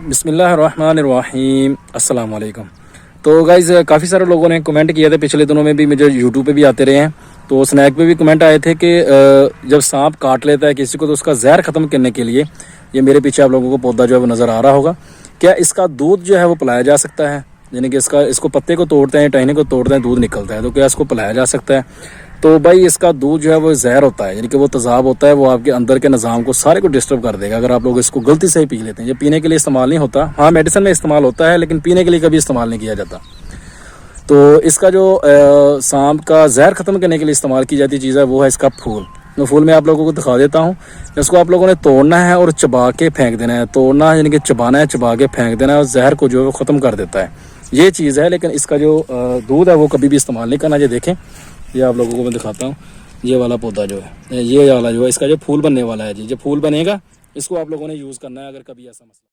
बिस्मिल्लाहिर्रहमानिर्रहीम अस्सलाम वालेकुम। तो गाइज़ काफ़ी सारे लोगों ने कमेंट किए थे पिछले दिनों में भी, मुझे यूट्यूब पे भी आते रहे हैं। तो स्नैक पे भी कमेंट आए थे कि जब सांप काट लेता है किसी को तो उसका जहर ख़त्म करने के लिए, ये मेरे पीछे आप लोगों को पौधा जो है वो नज़र आ रहा होगा, क्या इसका दूध जो है वो पिलाया जा सकता है? यानी कि इसको पत्ते को तोड़ते हैं, टहनी को तोड़ते हैं, दूध निकलता है, तो क्या इसको पिलाया जा सकता है? तो भाई इसका दूध जो है वो जहर होता है, यानी कि वो तेज़ाब होता है, वो आपके अंदर के निज़ाम को सारे को डिस्टर्ब कर देगा अगर आप लोग इसको गलती से ही पी लेते हैं। ये पीने के लिए इस्तेमाल नहीं होता, हाँ मेडिसिन में इस्तेमाल होता है, लेकिन पीने के लिए कभी इस्तेमाल नहीं किया जाता। तो इसका जो सांप का जहर ख़त्म करने के लिए इस्तेमाल की जाती चीज़ है वो है इसका फूल। तो फूल मैं आप लोगों को दिखा देता हूँ। इसको आप लोगों ने तोड़ना है और चबा के फेंक देना है। तोड़ना है यानी कि चबाना है, चबा के फेंक देना है, और जहर को जो है वो ख़त्म कर देता है, ये चीज़ है। लेकिन इसका जो दूध है वो कभी भी इस्तेमाल नहीं करना। ये देखें, ये आप लोगों को मैं दिखाता हूँ, ये वाला पौधा जो है, ये वाला जो है इसका जो फूल बनने वाला है जी, जब फूल बनेगा इसको आप लोगों ने यूज़ करना है अगर कभी ऐसा मसला।